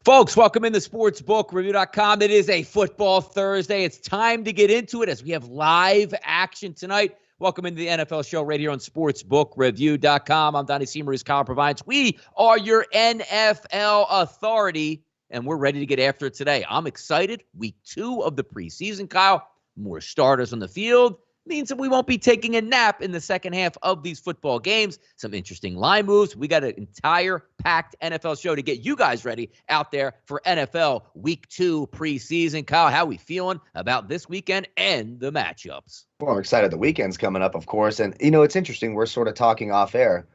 Folks, welcome into sportsbookreview.com. It is a football Thursday. It's time to get into it as we have live action tonight. Welcome into the NFL show right here on sportsbookreview.com. I'm Donnie RightSide Kyle Purviance. We are your NFL authority, and we're ready to get after it today. I'm excited. Week 2 of the preseason, Kyle. More starters on the field. Means that we won't be taking a nap in the second half of these football games. Some interesting line moves. We got an entire packed NFL show to get you guys ready out there for NFL Week 2 preseason. Kyle, how are we feeling about this weekend and the matchups? Well, I'm excited. The weekend's coming up, of course. And, you know, it's interesting. We're sort of talking off air.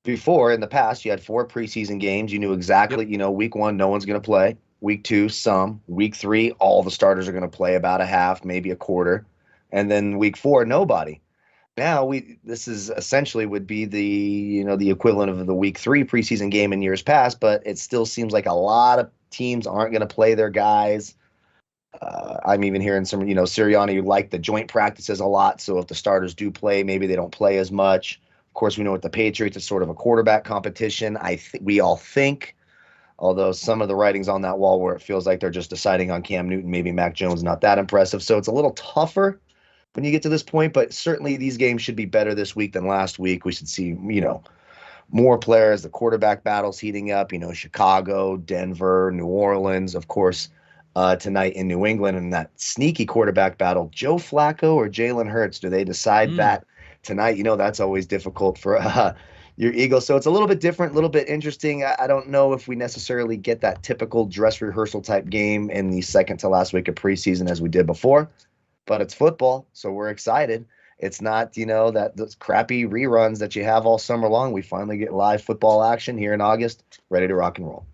Before, in the past, you had 4 preseason games. You knew exactly, week 1, no one's going to play. Week 2, some. Week 3, all the starters are going to play about a half, maybe a quarter. And then week 4, nobody. Now this is essentially would be the equivalent of the week 3 preseason game in years past, but it still seems like a lot of teams aren't going to play their guys. I'm even hearing some, Sirianni like the joint practices a lot. So if the starters do play, maybe they don't play as much. Of course, we know with the Patriots, it's sort of a quarterback competition. We all think, although some of the writing's on that wall where it feels like they're just deciding on Cam Newton, maybe Mac Jones, not that impressive. So it's a little tougher when you get to this point, but certainly these games should be better this week than last week. We should see, more players, the quarterback battles heating up, Chicago, Denver, New Orleans, of course, tonight in New England, and that sneaky quarterback battle, Joe Flacco or Jalen Hurts. Do they decide that tonight? That's always difficult for your Eagles. So it's a little bit different, a little bit interesting. I don't know if we necessarily get that typical dress rehearsal type game in the second to last week of preseason as we did before. But it's football, so we're excited. It's not, that those crappy reruns that you have all summer long. We finally get live football action here in August, ready to rock and roll.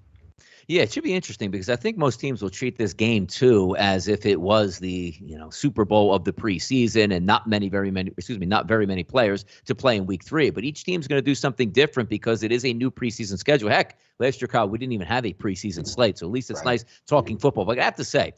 Yeah, it should be interesting because I think most teams will treat this game too as if it was the Super Bowl of the preseason and not very many players to play in week 3. But each team's going to do something different because it is a new preseason schedule. Heck, last year, Kyle, we didn't even have a preseason slate, so at least it's nice talking football. But I have to say,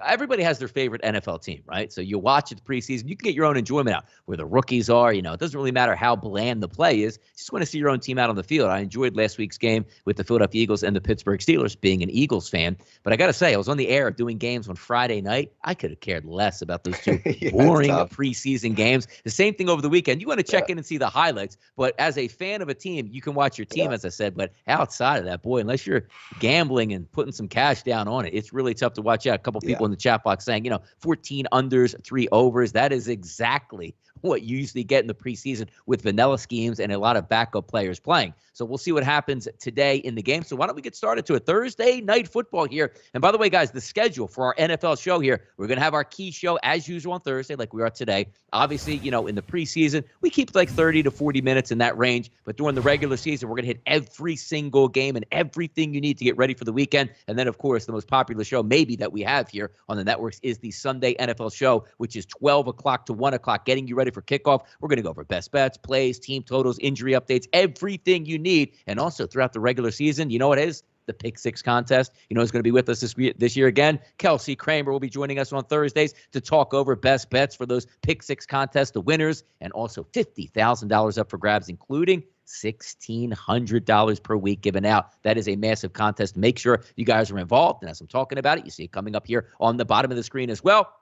everybody has their favorite NFL team, right? So you watch it preseason, you can get your own enjoyment out where the rookies are. It doesn't really matter how bland the play is. You just want to see your own team out on the field. I enjoyed last week's game with the Philadelphia Eagles and the Pittsburgh Steelers, being an Eagles fan. But I got to say, I was on the air doing games on Friday night. I could have cared less about those two boring preseason games. The same thing over the weekend. You want to check in and see the highlights, but as a fan of a team, you can watch your team, as I said, but outside of that, boy, unless you're gambling and putting some cash down on it, it's really tough to watch out. A couple people in the chat box saying, 14 unders, 3 overs. That is exactly what you usually get in the preseason with vanilla schemes and a lot of backup players playing. So we'll see what happens today in the game. So why don't we get started to a Thursday night football here? And by the way, guys, the schedule for our NFL show here, we're going to have our key show as usual on Thursday like we are today. Obviously, in the preseason, we keep 30 to 40 minutes in that range. But during the regular season, we're going to hit every single game and everything you need to get ready for the weekend. And then, of course, the most popular show maybe that we have here on the networks is the Sunday NFL show, which is 12 o'clock to 1 o'clock, getting you ready for kickoff. We're going to go over best bets, plays, team totals, injury updates, everything you need. And also throughout the regular season, you know what it is? The Pick 6 contest. Who's going to be with us this year again? Kelsey Kramer will be joining us on Thursdays to talk over best bets for those Pick 6 contests, the winners, and also $50,000 up for grabs, including $1,600 per week given out. That is a massive contest. Make sure you guys are involved. And as I'm talking about it, you see it coming up here on the bottom of the screen as well.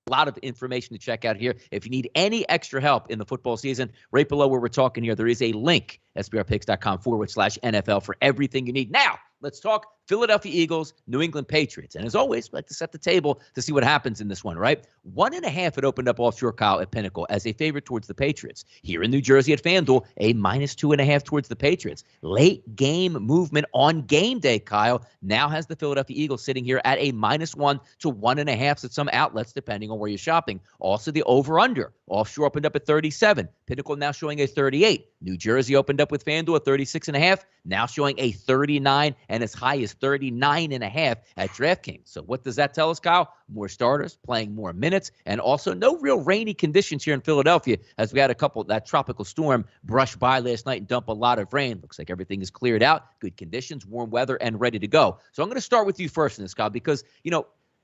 A lot of information to check out here. If you need any extra help in the football season, right below where we're talking here, there is a link, sbrpicks.com/NFL, for everything you need. Now, let's talk Philadelphia Eagles, New England Patriots. And as always, we like to set the table to see what happens in this one, right? 1.5 it opened up offshore, Kyle, at Pinnacle as a favorite towards the Patriots. Here in New Jersey at FanDuel, a -2.5 towards the Patriots. Late game movement on game day, Kyle, now has the Philadelphia Eagles sitting here at a -1 to 1.5 at some outlets, depending on where you're shopping. Also, the over-under. Offshore opened up at 37. Pinnacle now showing a 38. New Jersey opened up with FanDuel at 36.5, now showing a 39 and as high as 39.5 at DraftKings. So what does that tell us, Kyle? More starters playing more minutes, and also no real rainy conditions here in Philadelphia, as we had that tropical storm brush by last night and dump a lot of rain. Looks like everything is cleared out, good conditions, warm weather, and ready to go. So I'm going to start with you first in this, Kyle, because,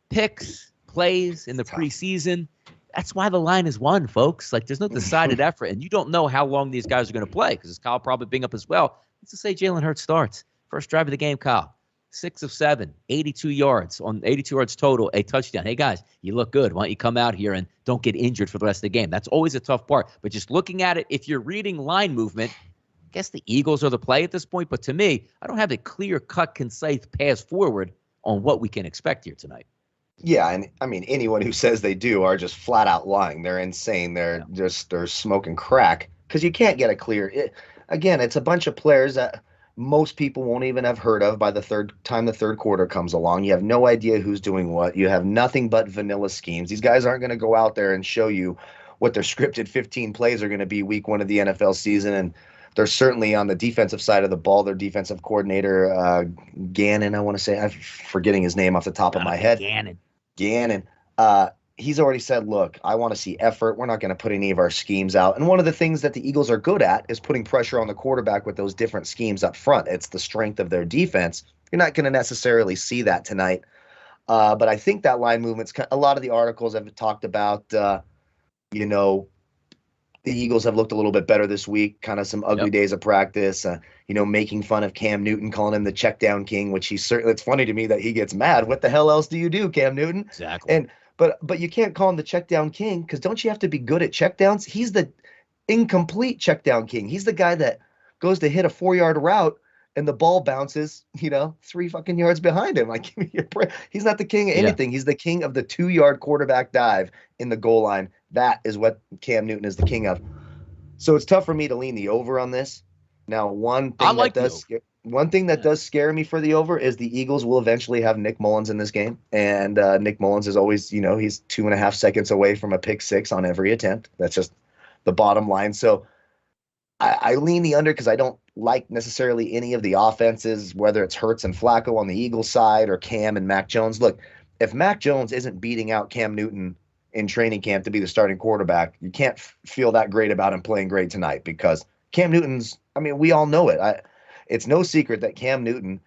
picks, plays in the preseason, that's why the line is 1, folks. There's no decided effort, and you don't know how long these guys are going to play, because as Kyle probably bring up as well, let's just say Jalen Hurts starts. First drive of the game, Kyle. 6 of 7, 82 yards on 82 yards total, a touchdown. Hey, guys, you look good. Why don't you come out here and don't get injured for the rest of the game? That's always a tough part. But just looking at it, if you're reading line movement, I guess the Eagles are the play at this point. But to me, I don't have a clear-cut, concise pass forward on what we can expect here tonight. Yeah, and I mean, anyone who says they do are just flat out lying. They're insane. They're smoking crack because you can't get a clear. Again, it's a bunch of players that most people won't even have heard of by the third quarter comes along. You have no idea who's doing what. You have nothing but vanilla schemes. These guys aren't going to go out there and show you what their scripted 15 plays are going to be week 1 of the NFL season. And they're certainly on the defensive side of the ball. Their defensive coordinator, Gannon, I want to say, I'm forgetting his name off the top of my head. Gannon. He's already said, look, I want to see effort. We're not going to put any of our schemes out. And one of the things that the Eagles are good at is putting pressure on the quarterback with those different schemes up front. It's the strength of their defense. You're not going to necessarily see that tonight. But I think that line movement's a lot of the articles have talked about, the Eagles have looked a little bit better this week, kind of some ugly days of practice, making fun of Cam Newton, calling him the check down king, which it's funny to me that he gets mad. What the hell else do you do, Cam Newton? Exactly. But you can't call him the check down king because don't you have to be good at check downs? He's the incomplete check down king. He's the guy that goes to hit a 4-yard route and the ball bounces, 3 fucking yards behind him. Like, give me your break. He's not the king of anything. He's the king of the 2-yard quarterback dive in the goal line. That is what Cam Newton is the king of. So it's tough for me to lean the over on this. Now, one thing that does scare me for the over is the Eagles will eventually have Nick Mullins in this game. And Nick Mullins is always, he's 2.5 seconds away from a pick 6 on every attempt. That's just the bottom line. So I lean the under because I don't like necessarily any of the offenses, whether it's Hurts and Flacco on the Eagles side or Cam and Mac Jones. Look, if Mac Jones isn't beating out Cam Newton in training camp to be the starting quarterback, you can't feel that great about him playing great tonight because Cam Newton's, we all know it. It's no secret that Cam Newton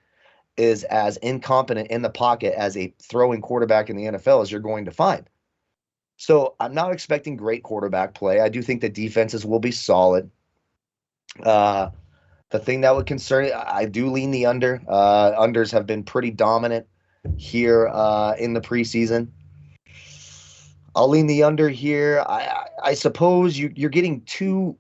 is as incompetent in the pocket as a throwing quarterback in the NFL as you're going to find. So I'm not expecting great quarterback play. I do think the defenses will be solid. The thing that would concern, I do lean the under. Unders have been pretty dominant here in the preseason. I'll lean the under here. I suppose you're getting two.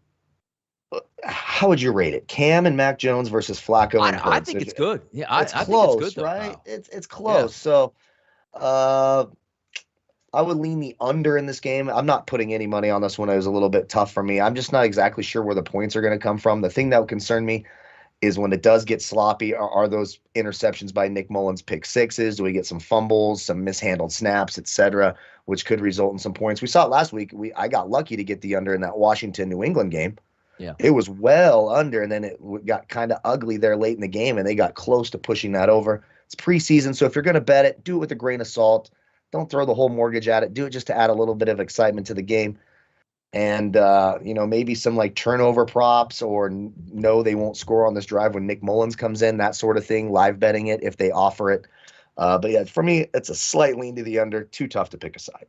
How would you rate it? Cam and Mac Jones versus Flacco and Hurts. I think it's good. Yeah, it's close, think it's good, though, right? Kyle. It's close. Yeah. So, I would lean the under in this game. I'm not putting any money on this one. It was a little bit tough for me. I'm just not exactly sure where the points are going to come from. The thing that would concern me is when it does get sloppy, are those interceptions by Nick Mullins pick 6s? Do we get some fumbles, some mishandled snaps, etc., which could result in some points? We saw it last week. I got lucky to get the under in that Washington-New England game. Yeah, it was well under, and then it got kind of ugly there late in the game, and they got close to pushing that over. It's preseason, so if you're going to bet it, do it with a grain of salt. Don't throw the whole mortgage at it. Do it just to add a little bit of excitement to the game. And, maybe some like turnover props or no, they won't score on this drive when Nick Mullins comes in, that sort of thing, live betting it if they offer it. But yeah, for me, it's a slight lean to the under. Too tough to pick a side.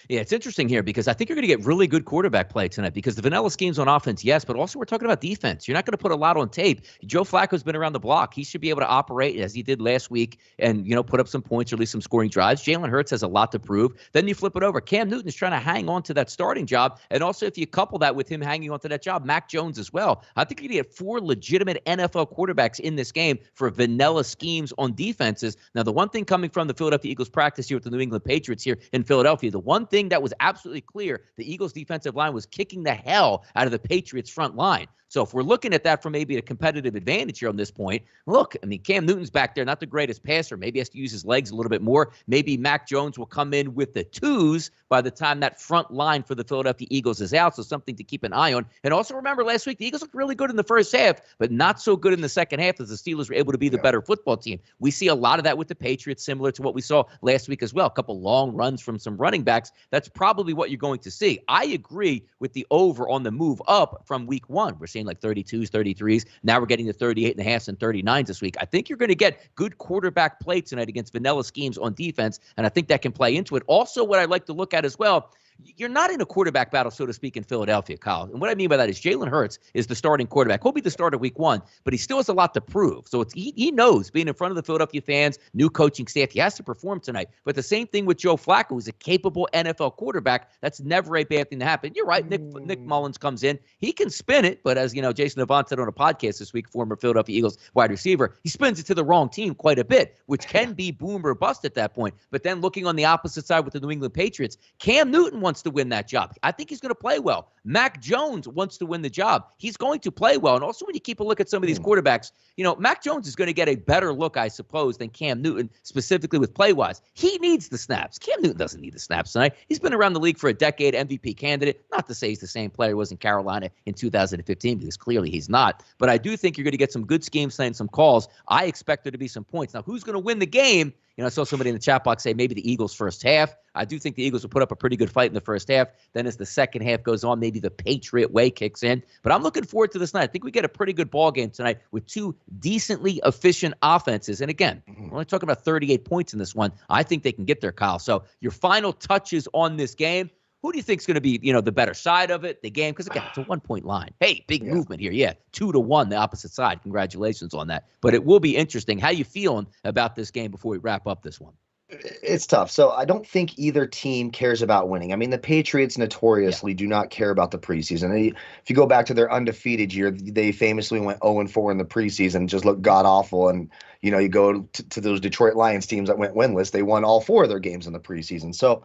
Yeah, it's interesting here because I think you're going to get really good quarterback play tonight because the vanilla schemes on offense, yes, but also we're talking about defense. You're not going to put a lot on tape. Joe Flacco's been around the block. He should be able to operate as he did last week and, put up some points or at least some scoring drives. Jalen Hurts has a lot to prove. Then you flip it over. Cam Newton's trying to hang on to that starting job. And also if you couple that with him hanging on to that job, Mac Jones as well. I think you're going to get 4 legitimate NFL quarterbacks in this game for vanilla schemes on defenses. Now, the one thing coming from the Philadelphia Eagles practice here with the New England Patriots here in Philadelphia, the one thing that was absolutely clear, the Eagles defensive line was kicking the hell out of the Patriots front line. So if we're looking at that from maybe a competitive advantage here on this point, look, Cam Newton's back there, not the greatest passer. Maybe has to use his legs a little bit more. Maybe Mac Jones will come in with the 2s by the time that front line for the Philadelphia Eagles is out. So something to keep an eye on. And also remember last week, the Eagles looked really good in the first half, but not so good in the second half as the Steelers were able to be the better football team. We see a lot of that with the Patriots, similar to what we saw last week as well. A couple long runs from some running backs. That's probably what you're going to see. I agree with the over on the move up from week 1. We're seeing like 32s, 33s. Now we're getting to 38.5s and 39s this week. I think you're going to get good quarterback play tonight against vanilla schemes on defense, and I think that can play into it. Also, what I like to look at as well, You're not in a quarterback battle, so to speak, in Philadelphia, Kyle. And what I mean by that is Jalen Hurts is the starting quarterback. He'll be the starter week 1, but he still has a lot to prove. So he knows, being in front of the Philadelphia fans, new coaching staff, he has to perform tonight. But the same thing with Joe Flacco, who's a capable NFL quarterback. That's never a bad thing to happen. You're right. Nick Mullins comes in. He can spin it, but as you know, Jason Avant said on a podcast this week, former Philadelphia Eagles wide receiver, he spins it to the wrong team quite a bit, which can be boom or bust at that point. But then looking on the opposite side with the New England Patriots, Cam Newton wants to win that job. I think he's going to play well. Mac Jones wants to win the job. He's going to play well. And also when you keep a look at some of these quarterbacks, Mac Jones is going to get a better look, I suppose, than Cam Newton, specifically with play-wise. He needs the snaps. Cam Newton doesn't need the snaps tonight. He's been around the league for a decade, MVP candidate. Not to say he's the same player he was in Carolina in 2015, because clearly he's not. But I do think you're going to get some good schemes tonight and some calls. I expect there to be some points. Now, who's going to win the game? I saw somebody in the chat box say maybe the Eagles first half. I do think the Eagles will put up a pretty good fight in the first half. Then as the second half goes on, maybe the Patriot way kicks in. But I'm looking forward to this night. I think we get a pretty good ball game tonight with two decently efficient offenses. And again, we're only talking about 38 points in this one. I think they can get there, Kyle. So your final touches on this game. Who do you think is going to be, the better side of it, the game? Because, again, it's a 1-point line. Hey, big movement here. Yeah, 2-1, the opposite side. Congratulations on that. But it will be interesting. How you feeling about this game before we wrap up this one? It's tough. So I don't think either team cares about winning. I mean, the Patriots notoriously do not care about the preseason. If you go back to their undefeated year, they famously went 0-4 in the preseason, just looked god-awful. And, you go to those Detroit Lions teams that went winless. They won all 4 of their games in the preseason. So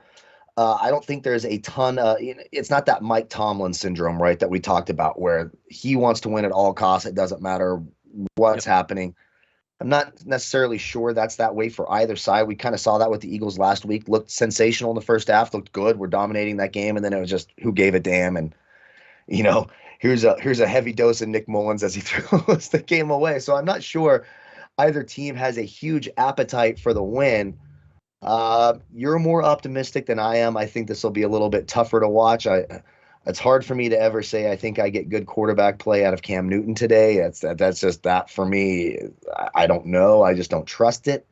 I don't think there's a ton it's not that Mike Tomlin syndrome, right, that we talked about where he wants to win at all costs. It doesn't matter what's happening. I'm not necessarily sure that's that way for either side. We kind of saw that with the Eagles last week. Looked sensational in the first half, looked good. We're dominating that game, and then it was just who gave a damn. And, here's a heavy dose of Nick Mullins as he throws the game away. So I'm not sure either team has a huge appetite for the win. You're more optimistic than I am. I think this will be a little bit tougher to watch. It's hard for me to ever say I think I get good quarterback play out of Cam Newton today. That's just that for me. I don't know. I just don't trust it.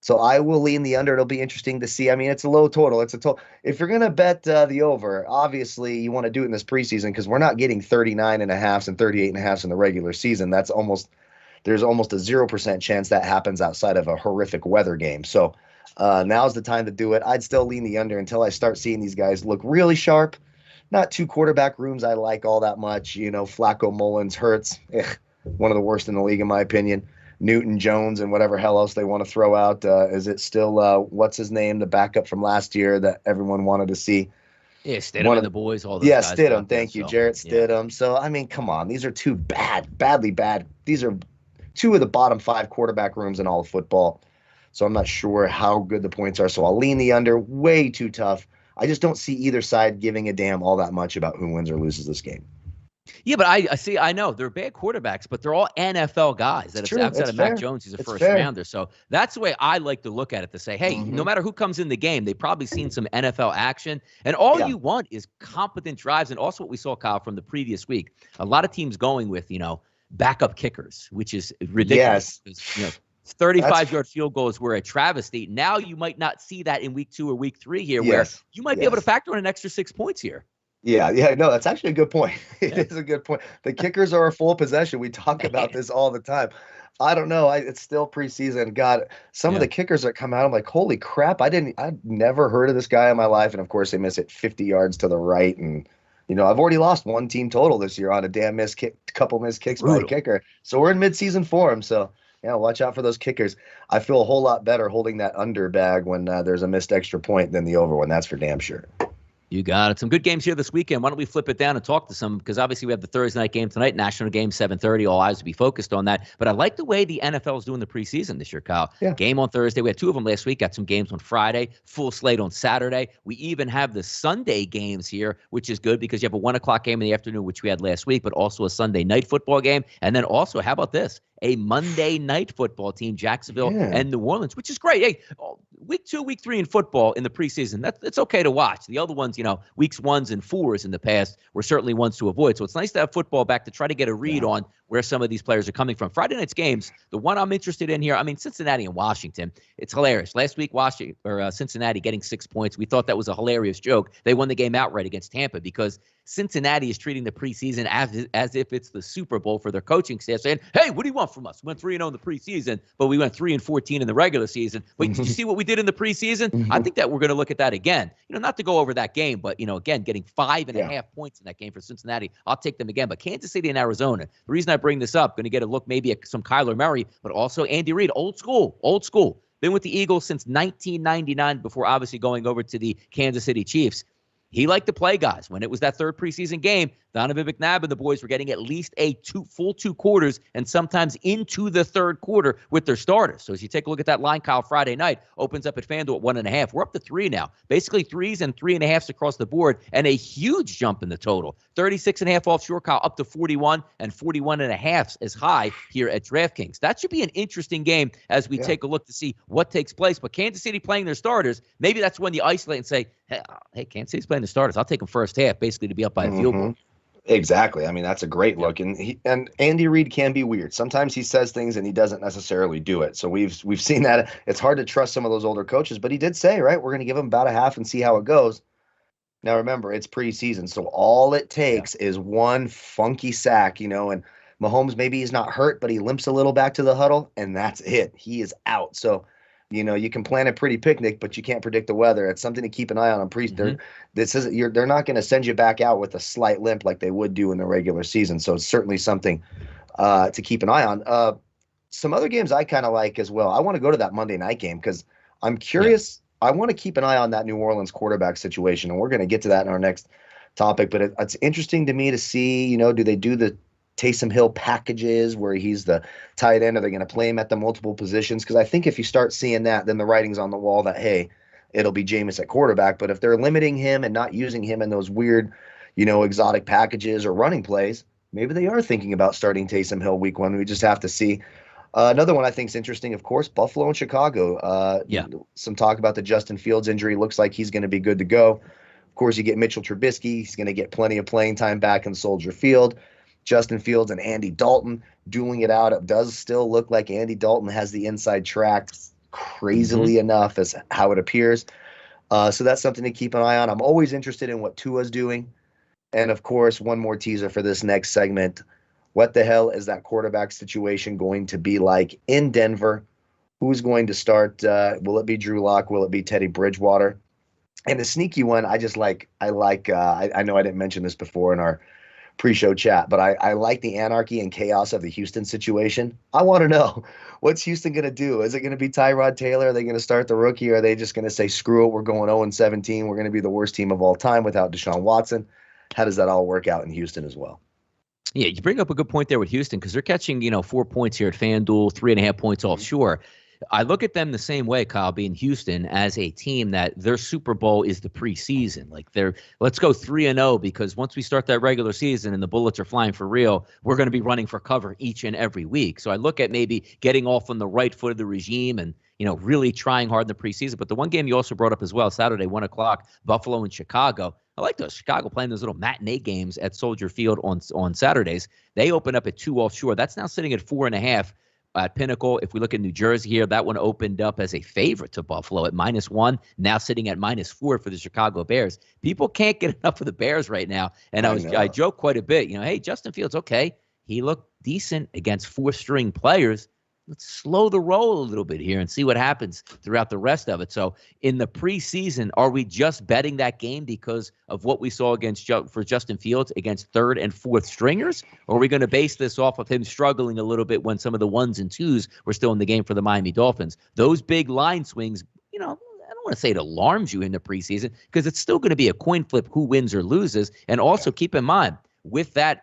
So I will lean the under. It'll be interesting to see. I mean, it's a low total. It's a total. If you're going to bet the over, obviously you want to do it in this preseason because we're not getting 39.5s and 38.5s in the regular season. There's almost a 0% chance that happens outside of a horrific weather game. So now's the time to do it. I'd still lean the under until I start seeing these guys look really sharp. Not 2 quarterback rooms I like all that much. Flacco, Mullins, Hurts, one of the worst in the league in my opinion. Newton, Jones, and whatever hell else they want to throw out. Is it still what's his name, the backup from last year that everyone wanted to see? Yeah, Stidham and the boys, all those guys. Yeah, Stidham. Thank you, Jarrett Stidham. Yeah. So I mean, come on, these are 2 badly bad. These are 2 of the bottom 5 quarterback rooms in all of football. So I'm not sure how good the points are. So I'll lean the under. Way too tough. I just don't see either side giving a damn all that much about who wins or loses this game. Yeah, but I know they're bad quarterbacks, but they're all NFL guys. That outside of Mac Jones, he's a first rounder. So that's the way I like to look at it, to say, hey, no matter who comes in the game, they've probably seen some NFL action. And all you want is competent drives. And also what we saw, Kyle, from the previous week, a lot of teams going with, backup kickers, which is ridiculous. Yes. 35-yard field goals were a travesty. Now you might not see that in week 2 or week 3 here, where you might be able to factor in an extra 6 points here. Yeah, no, that's actually a good point. It is a good point. The kickers are a full possession. We talk about this all the time. I don't know. It's still preseason. God, some of the kickers that come out, I'm like, holy crap! I've never heard of this guy in my life. And of course, they miss it 50 yards to the right. And I've already lost 1 team total this year on a damn couple missed kicks by a kicker. So we're in midseason form. So. Yeah, watch out for those kickers. I feel a whole lot better holding that under bag when there's a missed extra point than the over one. That's for damn sure. You got it. Some good games here this weekend. Why don't we flip it down and talk to some? Because obviously we have the Thursday night game tonight, national game 7:30. All eyes will be focused on that. But I like the way the NFL is doing the preseason this year, Kyle. Yeah. Game on Thursday. We had 2 of them last week. Got some games on Friday. Full slate on Saturday. We even have the Sunday games here, which is good because you have a 1 o'clock game in the afternoon, which we had last week, but also a Sunday night football game. And then also, how about this? A Monday night football team, Jacksonville and New Orleans, which is great. Hey, week 2, week 3 in football in the preseason, it's okay to watch. The other ones, weeks 1s and 4s in the past were certainly ones to avoid. So it's nice to have football back to try to get a read on where some of these players are coming from. Friday night's games, the one I'm interested in here, Cincinnati and Washington, it's hilarious. Last week, Cincinnati getting 6 points. We thought that was a hilarious joke. They won the game outright against Tampa because Cincinnati is treating the preseason as if it's the Super Bowl for their coaching staff, saying, hey, what do you want from us? We went 3-0 in the preseason, but we went 3-14 in the regular season. But did you see what we did in the preseason? I think that we're going to look at that again. Not to go over that game, but, again, getting 5.5 points in that game for Cincinnati. I'll take them again. But Kansas City and Arizona, the reason I bring this up, going to get a look maybe at some Kyler Murray, but also Andy Reid, old school. Been with the Eagles since 1999 before obviously going over to the Kansas City Chiefs. He liked to play guys. When it was that third preseason game, Donovan McNabb and the boys were getting at least full 2 quarters and sometimes into the third quarter with their starters. So as you take a look at that line, Kyle, Friday night, opens up at FanDuel at 1.5. We're up to 3 now. Basically 3s and 3.5s across the board and a huge jump in the total. 36.5 offshore, Kyle, up to 41 and 41.5 as high here at DraftKings. That should be an interesting game as we take a look to see what takes place. But Kansas City playing their starters, maybe that's when you isolate and say, hey, Kansas City's playing the starters. I'll take them first half, basically to be up by a field goal. Exactly. That's a great look. And Andy Reid can be weird. Sometimes he says things and he doesn't necessarily do it. So we've seen that. It's hard to trust some of those older coaches, but he did say, right, we're going to give him about a half and see how it goes. Now, remember, it's preseason, so all it takes is one funky sack, and Mahomes, maybe he's not hurt, but he limps a little back to the huddle, and that's it. He is out. So, you can plan a pretty picnic, but you can't predict the weather. It's something to keep an eye on. They're not going to send you back out with a slight limp like they would do in the regular season. So it's certainly something to keep an eye on. Some other games I kind of like as well. I want to go to that Monday night game because I'm curious. I want to keep an eye on that New Orleans quarterback situation, and we're going to get to that in our next topic. But it's interesting to me to see, do they do the Taysom Hill packages where he's the tight end? Are they going to play him at the multiple positions? Because I think if you start seeing that, then the writing's on the wall that, hey, it'll be Jameis at quarterback. But if they're limiting him and not using him in those weird, exotic packages or running plays, maybe they are thinking about starting Taysom Hill week 1. We just have to see. Another one I think is interesting, of course, Buffalo and Chicago. Some talk about the Justin Fields injury. Looks like he's going to be good to go. Of course, you get Mitchell Trubisky. He's going to get plenty of playing time back in Soldier Field. Justin Fields and Andy Dalton dueling it out. It does still look like Andy Dalton has the inside track, crazily enough, as how it appears. So that's something to keep an eye on. I'm always interested in what Tua's doing. And, of course, one more teaser for this next segment. What the hell is that quarterback situation going to be like in Denver? Who's going to start? Will it be Drew Lock? Will it be Teddy Bridgewater? And a sneaky one, I know I didn't mention this before in our pre-show chat, but I like the anarchy and chaos of the Houston situation. I want to know, what's Houston going to do? Is it going to be Tyrod Taylor? Are they going to start the rookie? Or are they just going to say, screw it, we're going 0-17. We're going to be the worst team of all time without Deshaun Watson? How does that all work out in Houston as well? Yeah, you bring up a good point there with Houston because they're catching, 4 points here at FanDuel, 3.5 points offshore. I look at them the same way, Kyle, being Houston as a team that their Super Bowl is the preseason. Like let's go 3-0 because once we start that regular season and the bullets are flying for real, we're going to be running for cover each and every week. So I look at maybe getting off on the right foot of the regime and, really trying hard in the preseason. But the one game you also brought up as well, Saturday, 1 o'clock, Buffalo and Chicago. I like those Chicago playing those little matinee games at Soldier Field on Saturdays. They open up at 2 offshore. That's now sitting at 4.5 at Pinnacle. If we look at New Jersey here, that one opened up as a favorite to Buffalo at -1, now sitting at -4 for the Chicago Bears. People can't get enough of the Bears right now. And I joke quite a bit, hey, Justin Fields, okay, he looked decent against 4-string players. Let's slow the roll a little bit here and see what happens throughout the rest of it. So in the preseason, are we just betting that game because of what we saw for Justin Fields against 3rd and 4th stringers? Or are we going to base this off of him struggling a little bit when some of the 1s and 2s were still in the game for the Miami Dolphins? Those big line swings, I don't want to say it alarms you in the preseason because it's still going to be a coin flip who wins or loses. And also keep in mind, with that,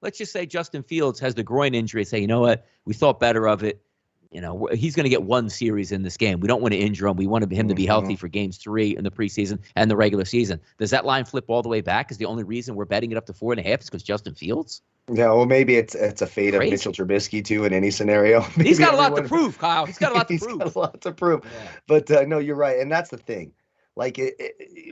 let's just say Justin Fields has the groin injury. Say, you know what? We thought better of it. he's going to get one series in this game. We don't want to injure him. We want him to be healthy for games 3 in the preseason and the regular season. Does that line flip all the way back? Is the only reason we're betting it up to 4.5 is because Justin Fields? Yeah, well, maybe it's a fate of Mitchell Trubisky too in any scenario. He's got a lot to prove, Kyle. He's got a lot to prove. Got a lot to prove. Yeah. But no, you're right, and that's the thing. Like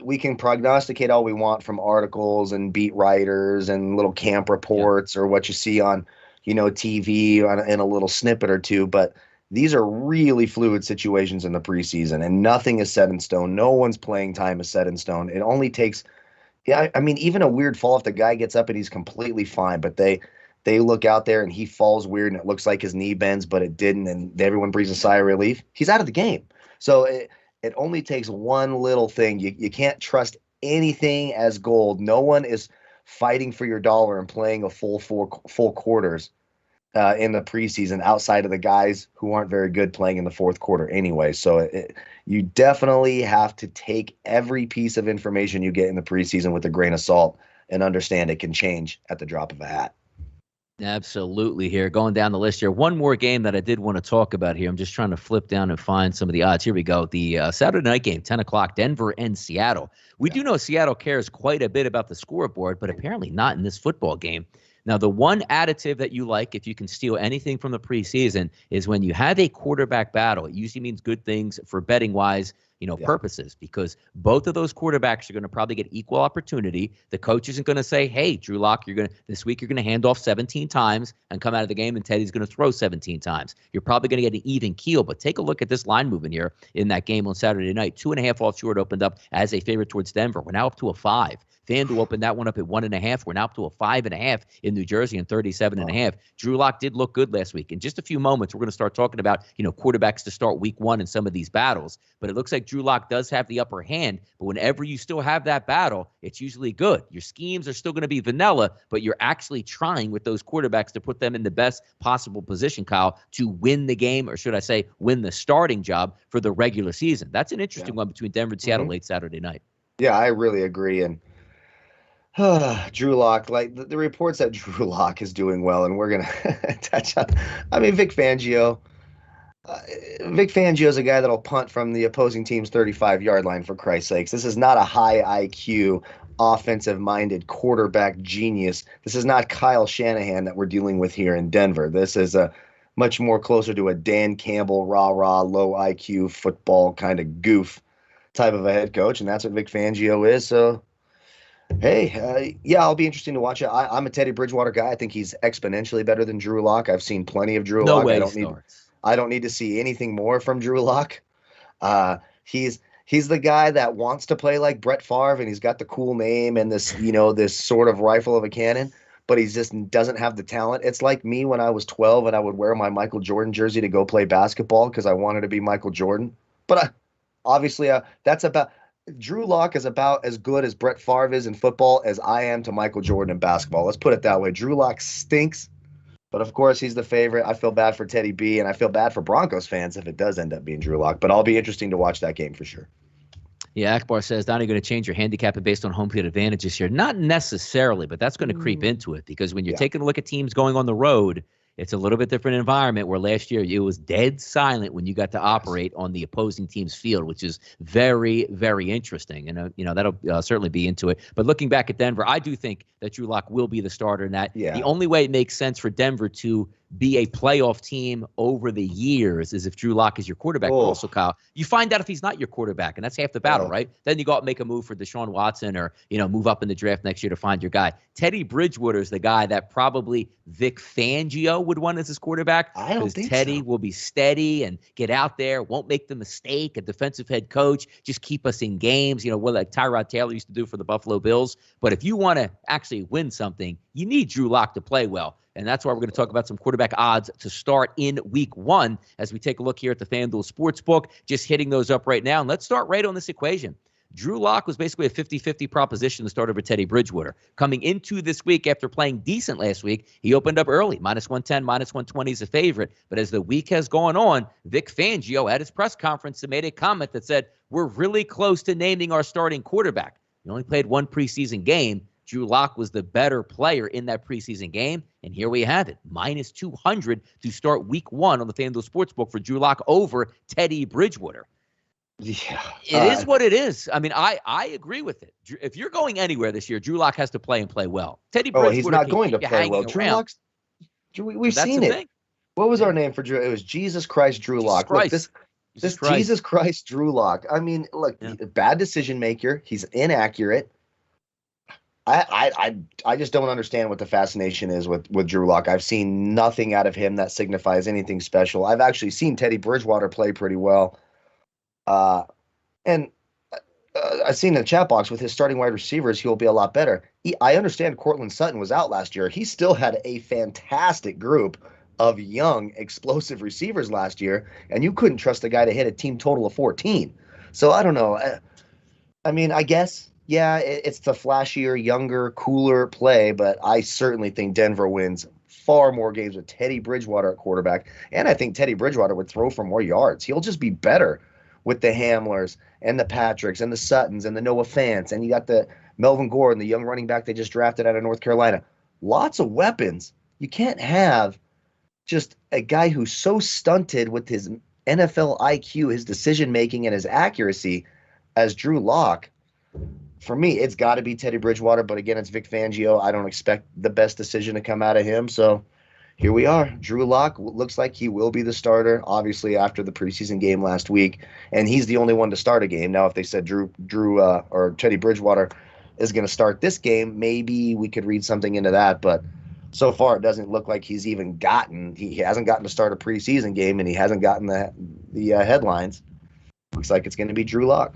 we can prognosticate all we want from articles and beat writers and little camp reports or what you see on, TV in a little snippet or two, but these are really fluid situations in the preseason, and nothing is set in stone. No one's playing time is set in stone. It only takes, even a weird fall if the guy gets up and he's completely fine, but they look out there and he falls weird and it looks like his knee bends, but it didn't, and everyone breathes a sigh of relief. He's out of the game. So it only takes one little thing. You can't trust anything as gold. No one is fighting for your dollar and playing a full quarters in the preseason outside of the guys who aren't very good playing in the fourth quarter anyway. So you definitely have to take every piece of information you get in the preseason with a grain of salt and understand it can change at the drop of a hat. Absolutely. Here, going down the list here, one more game that I did want to talk about here. I'm just trying to flip down and find some of the odds. Here we go. The Saturday night game, 10 o'clock, Denver and Seattle. We do know Seattle cares quite a bit about the scoreboard, but apparently not in this football game. Now, the one additive that you like, if you can steal anything from the preseason, is when you have a quarterback battle. It usually means good things for betting-wise, purposes, because both of those quarterbacks are going to probably get equal opportunity. The coach isn't going to say, hey, Drew Lock, this week you're going to hand off 17 times and come out of the game, and Teddy's going to throw 17 times. You're probably going to get an even keel, but take a look at this line movement here in that game on Saturday night. 2.5 offshore opened up as a favorite towards Denver. We're now up to a 5. FanDuel opened that one up at 1.5. We're now up to a 5.5 in New Jersey and 37.5. Drew Lock did look good last week. In just a few moments, we're going to start talking about, quarterbacks to start week 1 in some of these battles. But it looks like Drew Lock does have the upper hand. But whenever you still have that battle, it's usually good. Your schemes are still going to be vanilla, but you're actually trying with those quarterbacks to put them in the best possible position, Kyle, to win the game, or should I say win the starting job for the regular season. That's an interesting one between Denver and Seattle late Saturday night. Yeah, I really agree. And Drew Lock, like the reports that Drew Lock is doing well, and we're going to touch on, Vic Fangio. Vic Fangio is a guy that'll punt from the opposing team's 35-yard line, for Christ's sakes. This is not a high IQ, offensive-minded quarterback genius. This is not Kyle Shanahan that we're dealing with here in Denver. This is a much more closer to a Dan Campbell, rah-rah, low IQ football kind of goof type of a head coach, and that's what Vic Fangio is. So, hey, I'll be interesting to watch it. I'm a Teddy Bridgewater guy. I think he's exponentially better than Drew Lock. I've seen plenty of Drew Lock. I don't need to see anything more from Drew Lock. He's the guy that wants to play like Brett Favre, and he's got the cool name and this, this sort of rifle of a cannon, but he just doesn't have the talent. It's like me when I was 12 and I would wear my Michael Jordan jersey to go play basketball because I wanted to be Michael Jordan. But obviously, that's about – Drew Lock is about as good as Brett Favre is in football as I am to Michael Jordan in basketball. Let's put it that way. Drew Lock stinks, but of course he's the favorite. I feel bad for Teddy B, and I feel bad for Broncos fans if it does end up being Drew Lock. But I'll be interesting to watch that game for sure. Yeah, Akbar says, Donnie, going to change your handicap based on home field advantages here? Not necessarily, but that's going to creep into it, because when you're taking a look at teams going on the road, it's a little bit different environment, where last year it was dead silent when you got to operate on the opposing team's field, which is very, very interesting. And, that'll certainly be into it. But looking back at Denver, I do think that Drew Lock will be the starter in that. Yeah. The only way it makes sense for Denver to be a playoff team over the years is if Drew Lock is your quarterback. But also, Kyle, you find out if he's not your quarterback, and that's half the battle, right? Then you go out and make a move for Deshaun Watson, or, move up in the draft next year to find your guy. Teddy Bridgewater is the guy that probably Vic Fangio would want as his quarterback. I don't think Teddy will be steady and get out there, won't make the mistake, a defensive head coach, just keep us in games, what like Tyrod Taylor used to do for the Buffalo Bills. But if you want to actually win something, you need Drew Lock to play well. And that's why we're going to talk about some quarterback odds to start in week 1 as we take a look here at the FanDuel Sportsbook, just hitting those up right now. And let's start right on this equation. Drew Lock was basically a 50-50 proposition to start over Teddy Bridgewater. Coming into this week after playing decent last week, he opened up early, -110, -120 is a favorite. But as the week has gone on, Vic Fangio at his press conference made a comment that said, we're really close to naming our starting quarterback. He only played one preseason game. Drew Lock was the better player in that preseason game. And here we have it, minus 200 to start week 1 on the FanDuel Sportsbook for Drew Lock over Teddy Bridgewater. Yeah, it is what it is. I mean, I agree with it. If you're going anywhere this year, Drew Lock has to play and play well. Teddy Bridgewater, he's not going to play well. Drew Lock's, we've seen it. Thing. What was our name for Drew? It was Jesus Christ Drew Lock. Look, this Jesus Christ Drew Lock. I mean, look, bad decision maker. He's inaccurate. I just don't understand what the fascination is with Drew Lock. I've seen nothing out of him that signifies anything special. I've actually seen Teddy Bridgewater play pretty well. And I've seen in the chat box with his starting wide receivers, he'll be a lot better. I understand Cortland Sutton was out last year. He still had a fantastic group of young, explosive receivers last year, and you couldn't trust the guy to hit a team total of 14. So I don't know. I mean, I guess, yeah, it's the flashier, younger, cooler play, but I certainly think Denver wins far more games with Teddy Bridgewater at quarterback, and I think Teddy Bridgewater would throw for more yards. He'll just be better with the Hamlers and the Patricks and the Suttons and the Noah Fants, and you got the Melvin Gordon, the young running back they just drafted out of North Carolina. Lots of weapons. You can't have just a guy who's so stunted with his NFL IQ, his decision-making, and his accuracy as Drew Lock. For me, it's got to be Teddy Bridgewater, but again, it's Vic Fangio. I don't expect the best decision to come out of him, so here we are. Drew Lock looks like he will be the starter, obviously, after the preseason game last week, and he's the only one to start a game. Now, if they said or Teddy Bridgewater is going to start this game, maybe we could read something into that, but so far it doesn't look like he hasn't gotten to start a preseason game, and he hasn't gotten the headlines. Looks like it's going to be Drew Lock.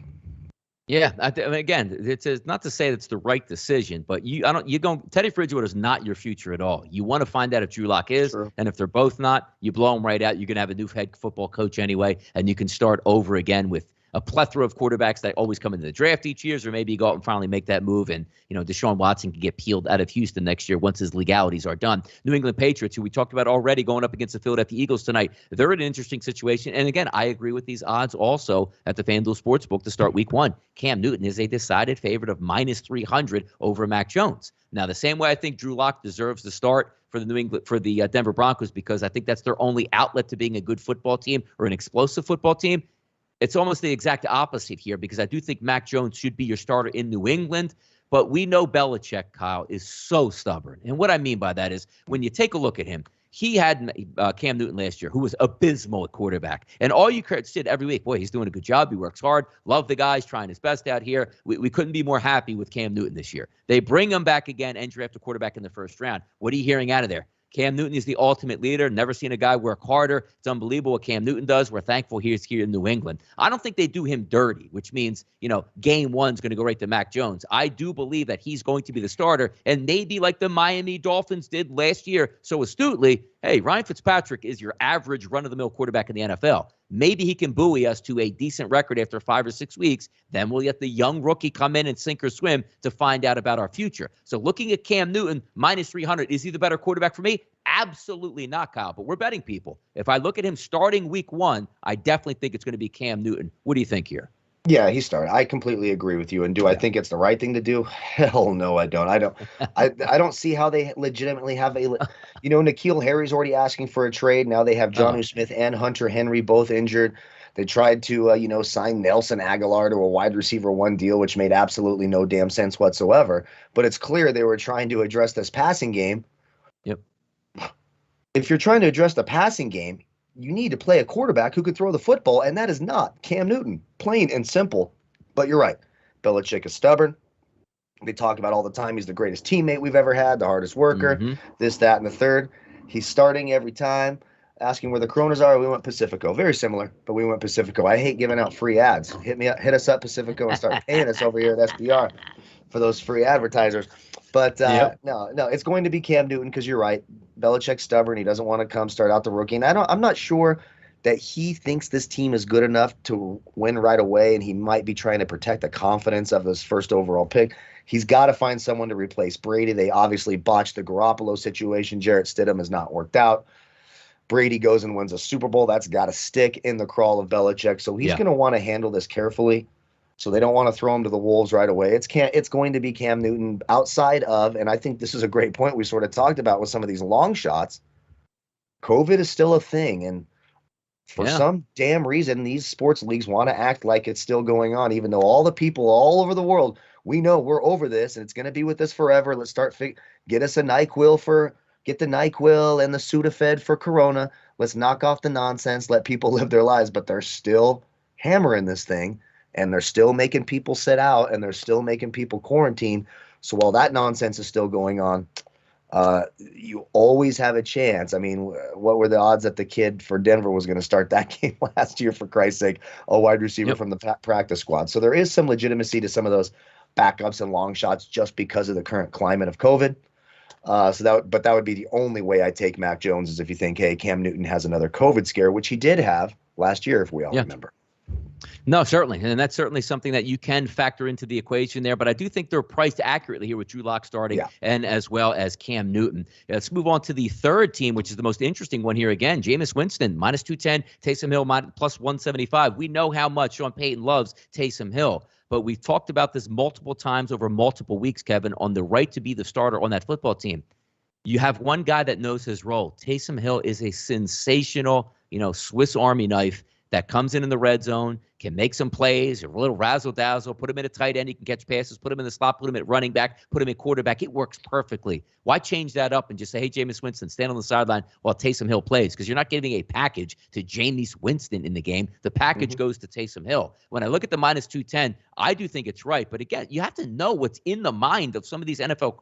Yeah, again, it's not to say that's the right decision, but Teddy Bridgewater is not your future at all. You want to find out if Drew Lock is, sure. And if they're both not, you blow them right out. You're going to have a new head football coach anyway, and you can start over again with a plethora of quarterbacks that always come into the draft each year, or maybe you go out and finally make that move, and Deshaun Watson can get peeled out of Houston next year once his legalities are done. New England Patriots, who we talked about already, going up against the Philadelphia Eagles tonight, they're in an interesting situation. And again, I agree with these odds also at the FanDuel Sportsbook to start week 1. Cam Newton is a decided favorite of minus 300 over Mac Jones. Now, the same way I think Drew Lock deserves to start for the Denver Broncos, because I think that's their only outlet to being a good football team or an explosive football team. It's almost the exact opposite here, because I do think Mac Jones should be your starter in New England. But we know Belichick, Kyle, is so stubborn. And what I mean by that is when you take a look at him, he had Cam Newton last year, who was abysmal at quarterback. And all you said every week, boy, he's doing a good job. He works hard. Love the guy. He's trying his best out here. We couldn't be more happy with Cam Newton this year. They bring him back again and draft a quarterback in the first round. What are you hearing out of there? Cam Newton is the ultimate leader. Never seen a guy work harder. It's unbelievable what Cam Newton does. We're thankful he's here in New England. I don't think they do him dirty, which means, game 1's going to go right to Mac Jones. I do believe that he's going to be the starter, and maybe like the Miami Dolphins did last year so astutely, hey, Ryan Fitzpatrick is your average run-of-the-mill quarterback in the NFL. Maybe he can buoy us to a decent record after 5 or 6 weeks. Then we'll let the young rookie come in and sink or swim to find out about our future. So looking at Cam Newton, minus 300, is he the better quarterback for me? Absolutely not, Kyle. But we're betting people. If I look at him starting week 1, I definitely think it's going to be Cam Newton. What do you think here? Yeah, he started. I completely agree with you. And do I think it's the right thing to do? Hell no, I don't. I don't see how they legitimately have N'Keal Harry's already asking for a trade. Now they have Jonnu Smith and Hunter Henry both injured. They tried to, sign Nelson Aguilar to a wide receiver 1 deal, which made absolutely no damn sense whatsoever. But it's clear they were trying to address this passing game. Yep. If you're trying to address the passing game, you need to play a quarterback who could throw the football, and that is not Cam Newton. Plain and simple. But you're right. Belichick is stubborn. They talk about all the time he's the greatest teammate we've ever had, the hardest worker, this, that, and the third. He's starting every time, asking where the Coronas are. We went Pacifico. Very similar, but we went Pacifico. I hate giving out free ads. Hit us up, Pacifico, and start paying us over here at SBR for those free advertisers. But no, it's going to be Cam Newton, because you're right. Belichick's stubborn. He doesn't want to come start out the rookie. And I'm not sure that he thinks this team is good enough to win right away, and he might be trying to protect the confidence of his first overall pick. He's got to find someone to replace Brady. They obviously botched the Garoppolo situation. Jarrett Stidham has not worked out. Brady goes and wins a Super Bowl. That's got to stick in the crawl of Belichick. So he's going to want to handle this carefully. So they don't want to throw him to the wolves right away. It's going to be Cam Newton outside of, and I think this is a great point we sort of talked about with some of these long shots. COVID is still a thing, and for some damn reason, these sports leagues want to act like it's still going on, even though all the people all over the world, we know we're over this and it's going to be with us forever. Let's get us a get the NyQuil and the Sudafed for Corona. Let's knock off the nonsense, let people live their lives, but they're still hammering this thing, and they're still making people sit out, and they're still making people quarantine. So while that nonsense is still going on, you always have a chance. I mean, what were the odds that the kid for Denver was going to start that game last year, for Christ's sake, a wide receiver from the practice squad? So there is some legitimacy to some of those backups and long shots just because of the current climate of COVID. But that would be the only way I take Mac Jones, is if you think, hey, Cam Newton has another COVID scare, which he did have last year, if we all remember. No, certainly. And that's certainly something that you can factor into the equation there. But I do think they're priced accurately here with Drew Lock starting and as well as Cam Newton. Let's move on to the third team, which is the most interesting one here again. Jameis Winston, minus 210, Taysom Hill, plus 175. We know how much Sean Payton loves Taysom Hill. But we've talked about this multiple times over multiple weeks, Kevin, on the right to be the starter on that football team. You have one guy that knows his role. Taysom Hill is a sensational, Swiss Army knife that comes in the red zone, can make some plays, a little razzle-dazzle, put him in a tight end, he can catch passes, put him in the slot, put him at running back, put him in quarterback. It works perfectly. Why change that up and just say, hey, Jameis Winston, stand on the sideline while Taysom Hill plays? Because you're not giving a package to Jameis Winston in the game. The package goes to Taysom Hill. When I look at the minus 210, I do think it's right. But again, you have to know what's in the mind of some of these NFL,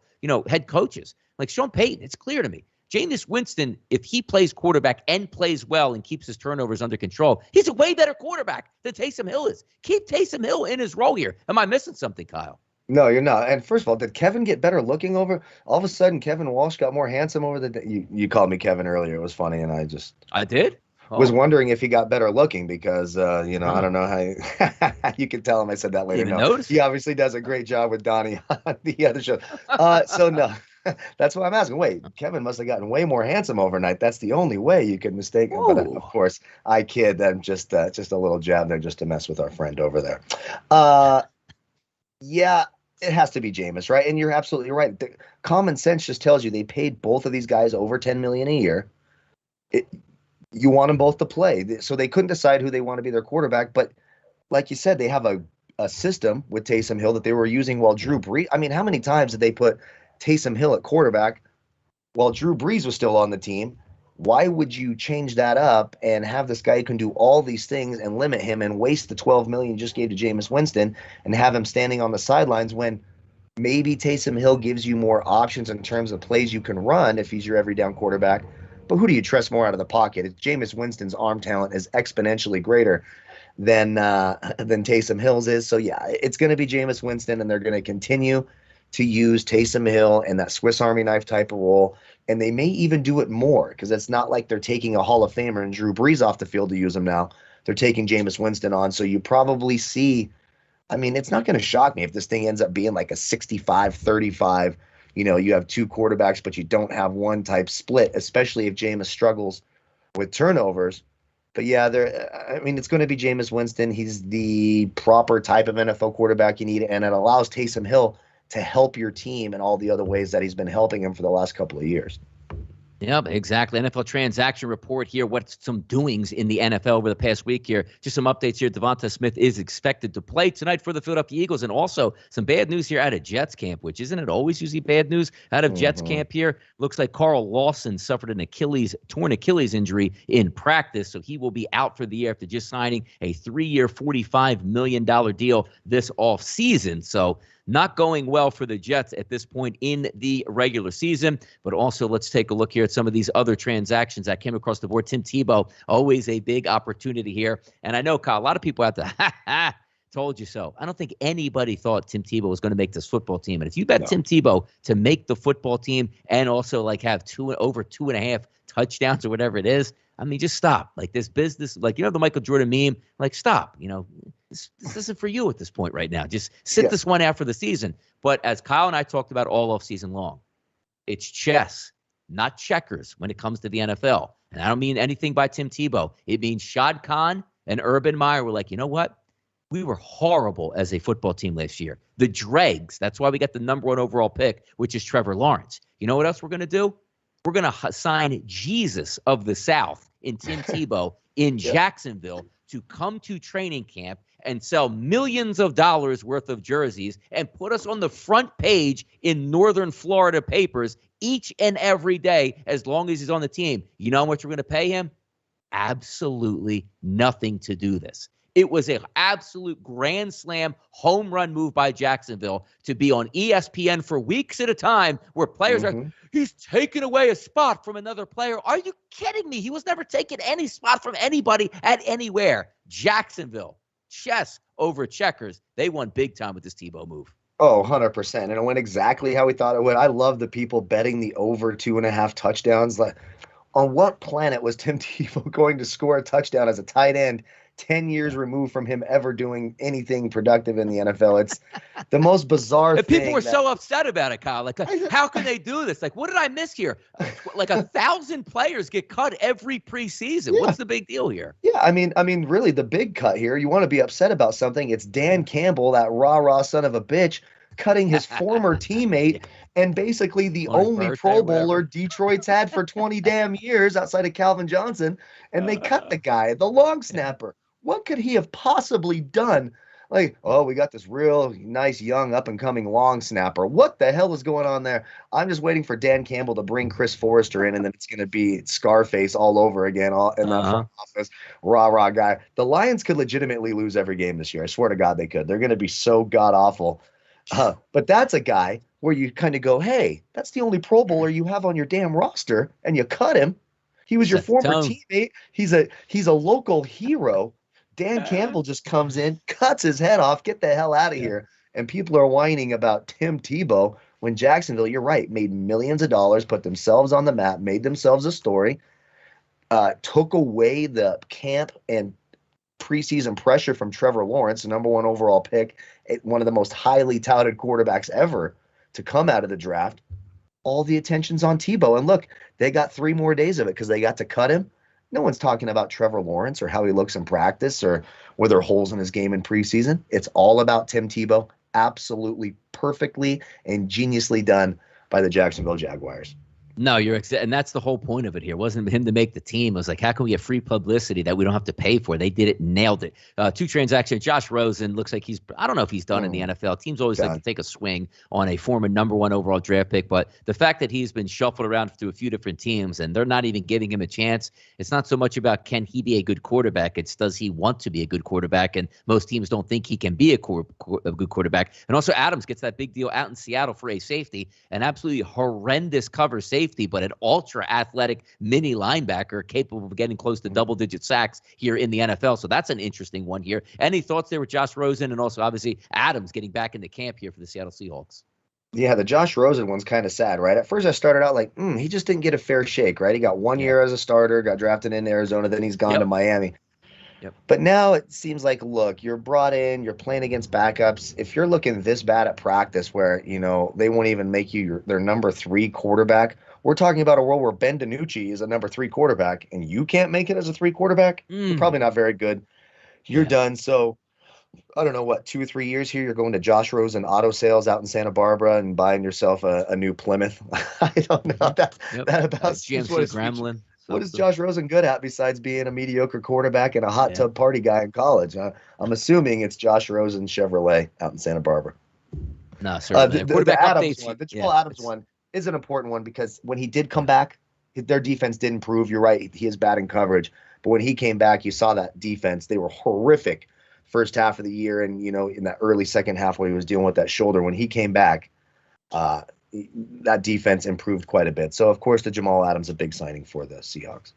head coaches. Like Sean Payton, it's clear to me. Jameis Winston, if he plays quarterback and plays well and keeps his turnovers under control, he's a way better quarterback than Taysom Hill is. Keep Taysom Hill in his role here. Am I missing something, Kyle? No, you're not. And first of all, did Kevin get better looking over? All of a sudden, Kevin Walsh got more handsome over the. You called me Kevin earlier. It was funny, and I did. Was wondering if he got better looking because I don't know how you can tell him I said that later. No, he obviously does a great job with Donnie on the other show. So no. That's why I'm asking. Wait, Kevin must have gotten way more handsome overnight. That's the only way you could mistake him. But of course, I kid. I'm just a little jab there just to mess with our friend over there. Yeah, it has to be Jameis, right? And you're absolutely right. The common sense just tells you they paid both of these guys over $10 million a year. You want them both to play, so they couldn't decide who they want to be their quarterback. But like you said, they have a system with Taysom Hill that they were using while Drew Brees. I mean, how many times did they put Taysom Hill at quarterback while Drew Brees was still on the team? Why would you change that up and have this guy who can do all these things and limit him and waste the $12 million you just gave to Jameis Winston and have him standing on the sidelines when maybe Taysom Hill gives you more options in terms of plays you can run if he's your every down quarterback? But who do you trust more out of the pocket? Jameis Winston's arm talent is exponentially greater than Taysom Hill's is. So yeah, it's going to be Jameis Winston, and they're going to continue to use Taysom Hill in that Swiss Army knife type of role. And they may even do it more because it's not like they're taking a Hall of Famer and Drew Brees off the field to use him now. They're taking Jameis Winston on. So you probably see, I mean, it's not going to shock me if this thing ends up being like a 65-35. You have two quarterbacks, but you don't have one type split, especially if Jameis struggles with turnovers. But yeah, it's going to be Jameis Winston. He's the proper type of NFL quarterback you need, and it allows Taysom Hill to help your team in all the other ways that he's been helping him for the last couple of years. Yep, exactly. NFL transaction report here. What's some doings in the NFL over the past week here? Just some updates here. Devonta Smith is expected to play tonight for the Philadelphia Eagles. And also some bad news here out of Jets camp, which isn't it always usually bad news out of Jets camp here? Looks like Carl Lawson suffered an torn Achilles injury in practice. So he will be out for the year after just signing a 3-year, $45 million deal this offseason. So not going well for the Jets at this point in the regular season. But also, let's take a look here at some of these other transactions that came across the board. Tim Tebow, always a big opportunity here. And I know, Kyle, a lot of people out there, told you so. I don't think anybody thought Tim Tebow was going to make this football team. And if you bet Tim Tebow to make the football team and also have over 2.5 touchdowns or whatever it is, I mean, just stop. Like this business, the Michael Jordan meme, stop. This isn't for you at this point right now. Just sit this one out for the season. But as Kyle and I talked about all off season long, it's chess, not checkers when it comes to the NFL. And I don't mean anything by Tim Tebow. It means Shad Khan and Urban Meyer were like, you know what? We were horrible as a football team last year. The dregs. That's why we got the number 1 overall pick, which is Trevor Lawrence. You know what else we're going to do? We're going to sign Jesus of the South in Tim Tebow in Jacksonville to come to training camp and sell millions of dollars worth of jerseys and put us on the front page in Northern Florida papers each and every day as long as he's on the team. You know how much we're going to pay him? Absolutely nothing to do this. It was an absolute grand slam home run move by Jacksonville to be on ESPN for weeks at a time where players are, he's taking away a spot from another player. Are you kidding me? He was never taking any spot from anybody at anywhere. Jacksonville, chess over checkers. They won big time with this Tebow move. Oh, 100%. And it went exactly how we thought it would. I love the people betting the over 2.5 touchdowns. Like, on what planet was Tim Tebow going to score a touchdown as a tight end 10 years removed from him ever doing anything productive in the NFL? It's the most bizarre thing. People were so upset about it, Kyle. Like, how can they do this? Like, what did I miss here? Like 1,000 players get cut every preseason. What's the big deal here? Yeah, I mean, really, the big cut here, you want to be upset about something, it's Dan Campbell, that rah-rah son of a bitch, cutting his former teammate and basically the only Pro Bowler Detroit's had for 20 damn years outside of Calvin Johnson, and they cut the guy, the long snapper. What could he have possibly done? Like, oh, we got this real nice young up-and-coming long snapper. What the hell is going on there? I'm just waiting for Dan Campbell to bring Chris Forrester in, and then it's going to be Scarface all over again in the front office. Rah-rah guy. The Lions could legitimately lose every game this year. I swear to God they could. They're going to be so god-awful. But that's a guy where you kind of go, hey, that's the only Pro Bowler you have on your damn roster, and you cut him. He was your former teammate. He's a local hero. Dan Campbell just comes in, cuts his head off, get the hell out of here. And people are whining about Tim Tebow when Jacksonville, you're right, made millions of dollars, put themselves on the map, made themselves a story, took away the camp and preseason pressure from Trevor Lawrence, the number 1 overall pick, one of the most highly touted quarterbacks ever to come out of the draft. All the attention's on Tebow. And look, they got 3 more days of it because they got to cut him. No one's talking about Trevor Lawrence or how he looks in practice or were there holes in his game in preseason. It's all about Tim Tebow. Absolutely perfectly and geniusly done by the Jacksonville Jaguars. No, and that's the whole point of it here. It wasn't him to make the team. It was like, how can we get free publicity that we don't have to pay for? They did it, nailed it. 2 transactions. Josh Rosen looks like I don't know if he's done in the NFL. Teams always like to take a swing on a former number 1 overall draft pick, but the fact that he's been shuffled around through a few different teams and they're not even giving him a chance, it's not so much about can he be a good quarterback, it's does he want to be a good quarterback, and most teams don't think he can be a good quarterback. And also Adams gets that big deal out in Seattle for a safety, an absolutely horrendous cover safety, but an ultra athletic mini linebacker capable of getting close to double-digit sacks here in the NFL. So that's an interesting one here. Any thoughts there with Josh Rosen and also obviously Adams getting back into camp here for the Seattle Seahawks? Yeah, the Josh Rosen one's kind of sad, right? At first I started out like, he just didn't get a fair shake, right? He got 1 year as a starter, got drafted into Arizona, then he's gone to Miami. But now it seems like, look, you're brought in, you're playing against backups. If you're looking this bad at practice where, they won't even make you their number 3 quarterback, we're talking about a world where Ben DiNucci is a number 3 quarterback and you can't make it as a 3 quarterback. You're probably not very good. You're done. So I don't know what, 2 or 3 years here, you're going to Josh Rosen auto sales out in Santa Barbara and buying yourself a new Plymouth. I don't know that about GMC Gremlin. What is Josh Rosen good at besides being a mediocre quarterback and a hot tub party guy in college? I'm assuming it's Josh Rosen Chevrolet out in Santa Barbara. No, certainly. The Adams one, the Jamal Adams one is an important one because when he did come back, their defense did improve. You're right. He is bad in coverage. But when he came back, you saw that defense. They were horrific first half of the year and, in that early second half when he was dealing with that shoulder. When he came back, that defense improved quite a bit. So, of course, the Jamal Adams a big signing for the Seahawks.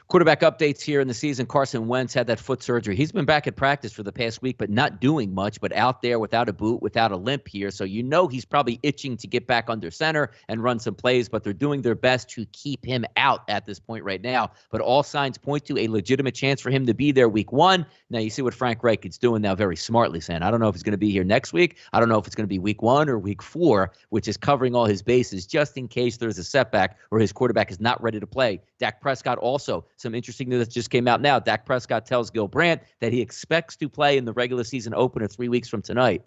Quarterback updates here in the season. Carson Wentz had that foot surgery. He's been back at practice for the past week, but not doing much, but out there without a boot, without a limp here. So he's probably itching to get back under center and run some plays, but they're doing their best to keep him out at this point right now. But all signs point to a legitimate chance for him to be there week 1. Now, you see what Frank Reich is doing now very smartly, saying, I don't know if he's going to be here next week. I don't know if it's going to be week 1 or week 4, which is covering all his bases just in case there's a setback or his quarterback is not ready to play. Dak Prescott also some interesting news that just came out now. Dak Prescott tells Gil Brandt that he expects to play in the regular season opener 3 weeks from tonight.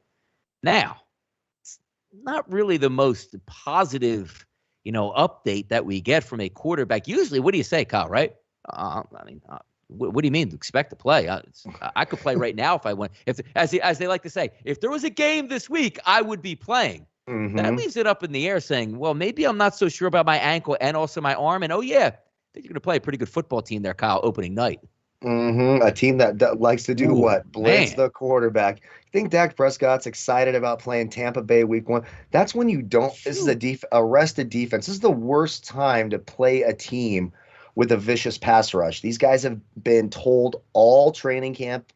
Now, it's not really the most positive, update that we get from a quarterback. Usually, what do you say, Kyle, right? What do you mean expect to play? I could play right now if I want. If, as they like to say, if there was a game this week, I would be playing. Mm-hmm. That leaves it up in the air saying, well, maybe I'm not so sure about my ankle and also my arm. And, oh, yeah, I think you're going to play a pretty good football team there, Kyle, opening night. Mm-hmm. A team that likes to do what? Blitz the quarterback. You think Dak Prescott's excited about playing Tampa Bay week 1? That's when you don't. This is a rested defense. This is the worst time to play a team with a vicious pass rush. These guys have been told all training camp,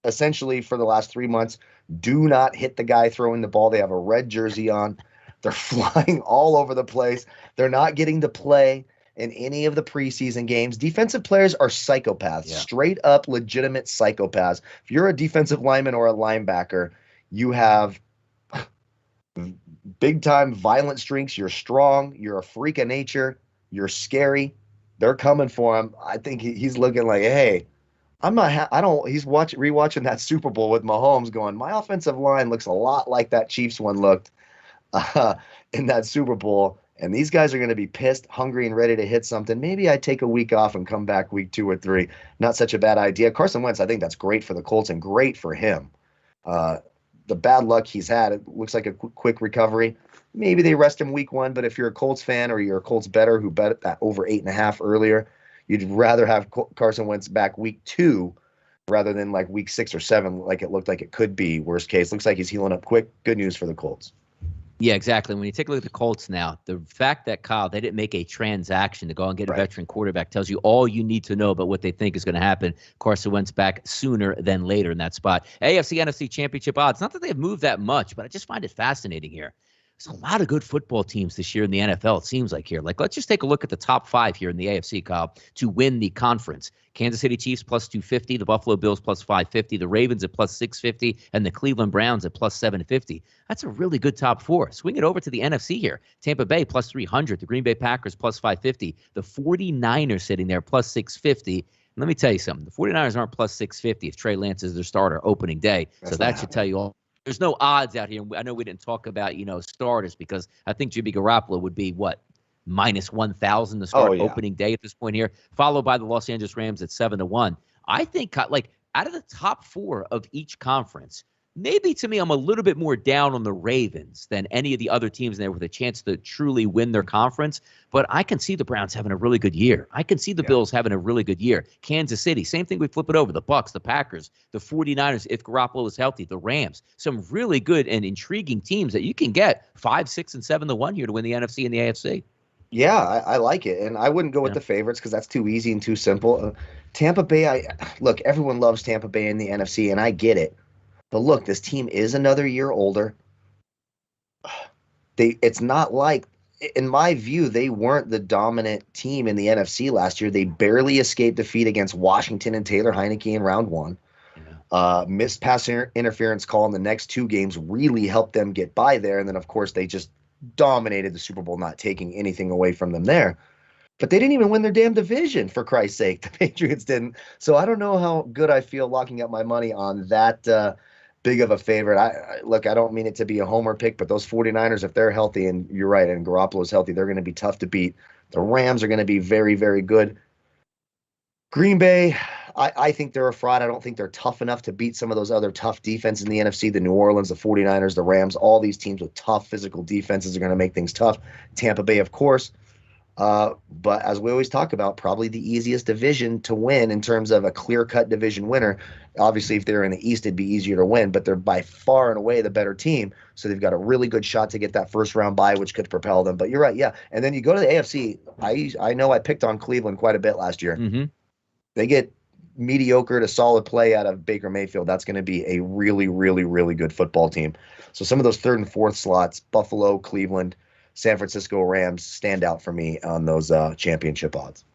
essentially for the last 3 months, do not hit the guy throwing the ball. They have a red jersey on. They're flying all over the place. They're not getting to play in any of the preseason games. Defensive players are psychopaths, straight up legitimate psychopaths. If you're a defensive lineman or a linebacker, you have big time violent streaks. You're strong. You're a freak of nature. You're scary. They're coming for him. I think he's looking like, hey, I'm not. He's rewatching that Super Bowl with Mahomes, going, my offensive line looks a lot like that Chiefs one looked in that Super Bowl, and these guys are going to be pissed, hungry, and ready to hit something. Maybe I take a week off and come back week 2 or 3. Not such a bad idea. Carson Wentz, I think that's great for the Colts and great for him. The bad luck he's had, it looks like a quick recovery. Maybe they rest him week 1, but if you're a Colts fan or you're a Colts bettor who bet that over 8.5 earlier, you'd rather have Carson Wentz back week 2 rather than like week 6 or 7, like it looked like it could be. Worst case, looks like he's healing up quick. Good news for the Colts. Yeah, exactly. When you take a look at the Colts now, the fact that, Kyle, they didn't make a transaction to go and get a veteran quarterback tells you all you need to know about what they think is going to happen. Carson Wentz back sooner than later in that spot. AFC, NFC Championship odds. Not that they've moved that much, but I just find it fascinating here. There's a lot of good football teams this year in the NFL, it seems like here. Like, let's just take a look at the top 5 here in the AFC, Kyle, to win the conference. Kansas City Chiefs plus 250, the Buffalo Bills plus 550, the Ravens at plus 650, and the Cleveland Browns at plus 750. That's a really good top 4. Swing it over to the NFC here. Tampa Bay plus 300, the Green Bay Packers plus 550, the 49ers sitting there plus 650. And let me tell you something. The 49ers aren't plus 650 if Trey Lance is their starter opening day. So that should tell you all. There's no odds out here. I know we didn't talk about, starters because I think Jimmy Garoppolo would be, minus 1,000 to start opening day at this point here, followed by the Los Angeles Rams at 7-1. I think, out of the top 4 of each conference, maybe to me I'm a little bit more down on the Ravens than any of the other teams in there with a chance to truly win their conference. But I can see the Browns having a really good year. I can see the Bills having a really good year. Kansas City, same thing. We flip it over. The Bucks, the Packers, the 49ers, if Garoppolo is healthy, the Rams, some really good and intriguing teams that you can get 5, 6, and 7-1 here to win the NFC and the AFC. Yeah, I like it. And I wouldn't go with the favorites because that's too easy and too simple. Tampa Bay, look, everyone loves Tampa Bay in the NFC, and I get it. But look, this team is another year older. It's not like, in my view, they weren't the dominant team in the NFC last year. They barely escaped defeat against Washington and Taylor Heineke in round 1. Missed pass interference call in the next 2 games really helped them get by there. And then, of course, they just dominated the Super Bowl, not taking anything away from them there. But they didn't even win their damn division, for Christ's sake. The Patriots didn't. So I don't know how good I feel locking up my money on that big of a favorite. I don't mean it to be a homer pick, but those 49ers, if they're healthy, and you're right, and Garoppolo's healthy, they're going to be tough to beat. The Rams are going to be very, very good. Green Bay, I think they're a fraud. I don't think they're tough enough to beat some of those other tough defenses in the NFC, the New Orleans, the 49ers, the Rams. All these teams with tough physical defenses are going to make things tough. Tampa Bay, of course. But as we always talk about, probably the easiest division to win in terms of a clear-cut division winner. Obviously, if they're in the East, it'd be easier to win, but they're by far and away the better team. So they've got a really good shot to get that first-round bye, which could propel them. But you're right, yeah. And then you go to the AFC. I know I picked on Cleveland quite a bit last year. Mm-hmm. They get mediocre to solid play out of Baker Mayfield. That's going to be a really, really, really good football team. So some of those 3rd and 4th slots, Buffalo, Cleveland, San Francisco Rams stand out for me on those championship odds.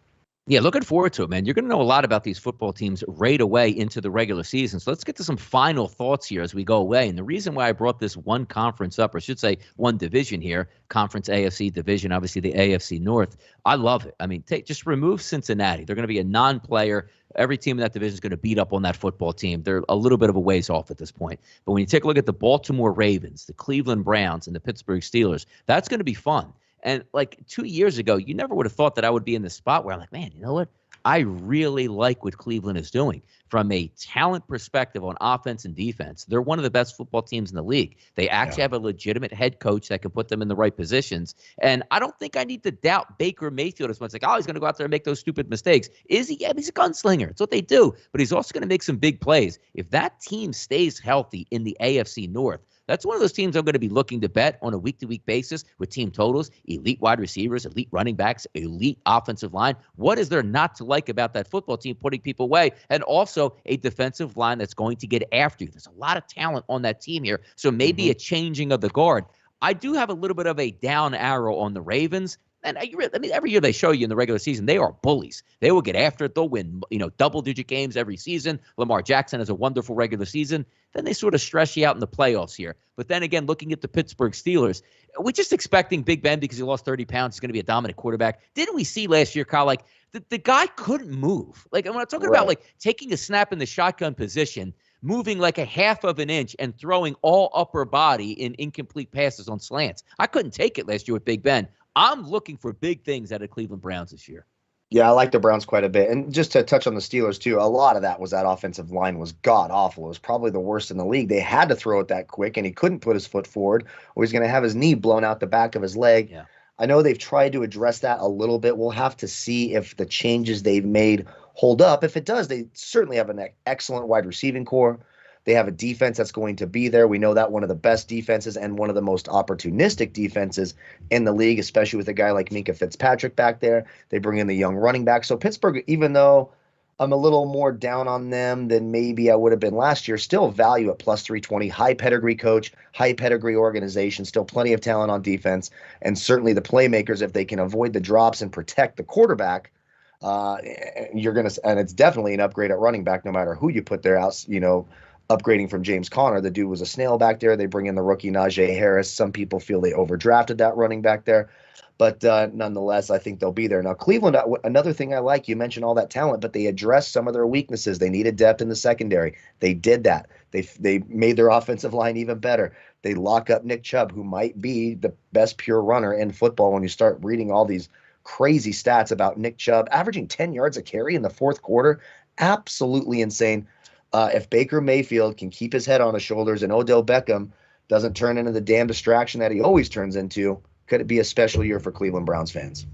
Yeah, looking forward to it, man. You're going to know a lot about these football teams right away into the regular season. So let's get to some final thoughts here as we go away. And the reason why I brought this one conference up, or I should say one division here, Conference AFC division, obviously the AFC North, I love it. I mean, just remove Cincinnati. They're going to be a non-player. Every team in that division is going to beat up on that football team. They're a little bit of a ways off at this point. But when you take a look at the Baltimore Ravens, the Cleveland Browns, and the Pittsburgh Steelers, that's going to be fun. And like 2 years ago, you never would have thought that I would be in the spot where I'm like, man, you know what? I really like what Cleveland is doing from a talent perspective on offense and defense. They're one of the best football teams in the league. They actually have a legitimate head coach that can put them in the right positions. And I don't think I need to doubt Baker Mayfield as much. Like, oh, he's going to go out there and make those stupid mistakes. Is he? Yeah, he's a gunslinger. It's what they do. But he's also going to make some big plays. If that team stays healthy in the AFC North, that's one of those teams I'm going to be looking to bet on a week-to-week basis with team totals, elite wide receivers, elite running backs, elite offensive line. What is there not to like about that football team putting people away? And also a defensive line that's going to get after you. There's a lot of talent on that team here, so maybe a changing of the guard. I do have a little bit of a down arrow on the Ravens. And I mean, every year they show you in the regular season, they are bullies. They will get after it. They'll win, double-digit games every season. Lamar Jackson has a wonderful regular season. Then they sort of stress you out in the playoffs here. But then again, looking at the Pittsburgh Steelers, we're just expecting Big Ben because he lost 30 pounds. He's going to be a dominant quarterback. Didn't we see last year, Kyle, like the guy couldn't move? Like, I'm not talking about like taking a snap in the shotgun position, moving like a half of an inch and throwing all upper body in incomplete passes on slants. I couldn't take it last year with Big Ben. I'm looking for big things out of Cleveland Browns this year. Yeah, I like the Browns quite a bit. And just to touch on the Steelers, too, a lot of that was that offensive line was god-awful. It was probably the worst in the league. They had to throw it that quick, and he couldn't put his foot forward, or he's going to have his knee blown out the back of his leg. Yeah. I know they've tried to address that a little bit. We'll have to see if the changes they've made hold up. If it does, they certainly have an excellent wide receiving core. They have a defense that's going to be there. We know that one of the best defenses and one of the most opportunistic defenses in the league, especially with a guy like Minka Fitzpatrick back there. They bring in the young running back. So Pittsburgh, even though I'm a little more down on them than maybe I would have been last year, still value at plus 320, high pedigree coach, high pedigree organization, still plenty of talent on defense, and certainly the playmakers, if they can avoid the drops and protect the quarterback, you're going to, and it's definitely an upgrade at running back no matter who you put there out, upgrading from James Conner. The dude was a snail back there. They bring in the rookie Najee Harris. Some people feel they overdrafted that running back there. But nonetheless, I think they'll be there. Now, Cleveland, another thing I like, you mentioned all that talent, but they addressed some of their weaknesses. They needed depth in the secondary. They did that. They made their offensive line even better. They lock up Nick Chubb, who might be the best pure runner in football when you start reading all these crazy stats about Nick Chubb, averaging 10 yards a carry in the fourth quarter. Absolutely insane. If Baker Mayfield can keep his head on his shoulders and Odell Beckham doesn't turn into the damn distraction that he always turns into, could it be a special year for Cleveland Browns fans?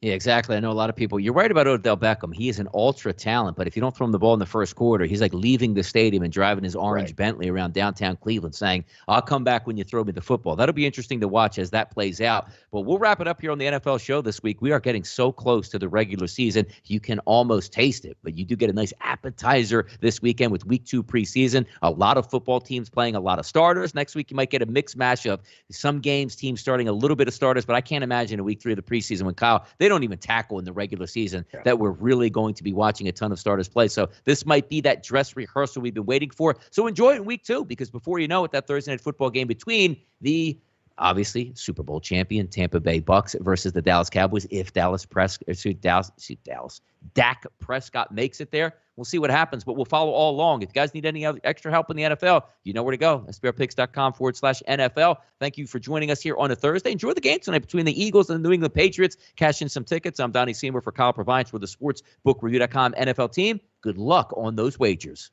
Yeah, exactly. I know a lot of people. You're right about Odell Beckham. He is an ultra talent, but if you don't throw him the ball in the first quarter, he's like leaving the stadium and driving his orange Bentley around downtown Cleveland saying, I'll come back when you throw me the football. That'll be interesting to watch as that plays out. But we'll wrap it up here on the NFL show this week. We are getting so close to the regular season, you can almost taste it. But you do get a nice appetizer this weekend with week 2 preseason. A lot of football teams playing a lot of starters. Next week, you might get a mixed matchup. Some games, teams starting a little bit of starters, but I can't imagine in week 3 of the preseason when Kyle, they don't even tackle in the regular season that we're really going to be watching a ton of starters play. So this might be that dress rehearsal we've been waiting for. So enjoy it in week 2, because before you know it, that Thursday night football game between the obviously Super Bowl champion Tampa Bay Bucks versus the Dallas Cowboys. If Dak Prescott makes it there, we'll see what happens, but we'll follow all along. If you guys need any other extra help in the NFL, you know where to go. SBRpicks.com/NFL. Thank you for joining us here on a Thursday. Enjoy the game tonight between the Eagles and the New England Patriots. Cash in some tickets. I'm Donnie Seymour for Kyle Purviance with the SportsBookReview.com NFL team. Good luck on those wagers.